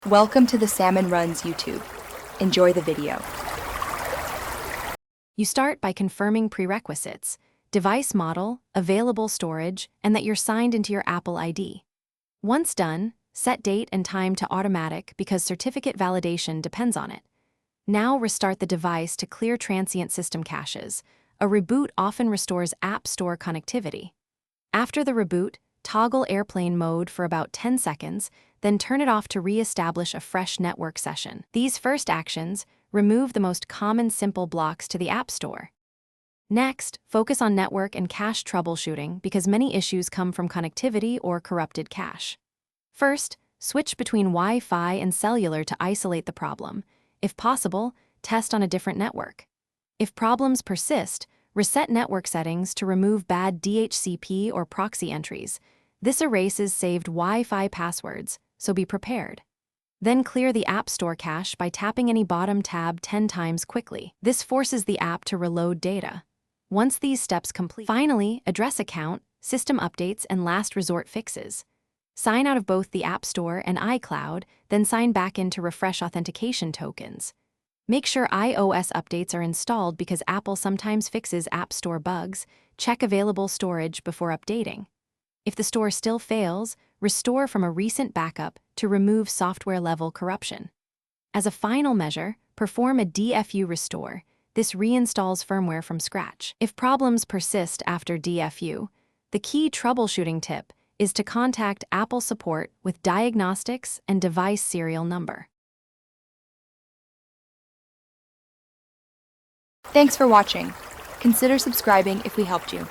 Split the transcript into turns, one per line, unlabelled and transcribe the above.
Welcome to the Salmon Runs YouTube. Enjoy the video.
You start by confirming prerequisites: device model, available storage, and that you're signed into your Apple ID. Once done, set date and time to automatic because certificate validation depends on it. Now restart the device to clear transient system caches. A reboot often restores App Store connectivity. After the reboot, toggle airplane mode for about 10 seconds, then turn it off to re-establish a fresh network session. These first actions remove the most common simple blocks to the App Store. Next, focus on network and cache troubleshooting because many issues come from connectivity or corrupted cache. First, switch between Wi-Fi and cellular to isolate the problem. If possible, test on a different network. If problems persist, reset network settings to remove bad DHCP or proxy entries. This erases saved Wi-Fi passwords, so be prepared. Then clear the App Store cache by tapping any bottom tab 10 times quickly. This forces the app to reload data. Once these steps complete, finally, address account, system updates, and last resort fixes. Sign out of both the App Store and iCloud, then sign back in to refresh authentication tokens. Make sure iOS updates are installed because Apple sometimes fixes App Store bugs. Check available storage before updating. If the store still fails, restore from a recent backup to remove software-level corruption. As a final measure, perform a DFU restore. This reinstalls firmware from scratch. If problems persist after DFU, the key troubleshooting tip is to contact Apple support with diagnostics and device serial number.
Thanks for watching. Consider subscribing if we helped you.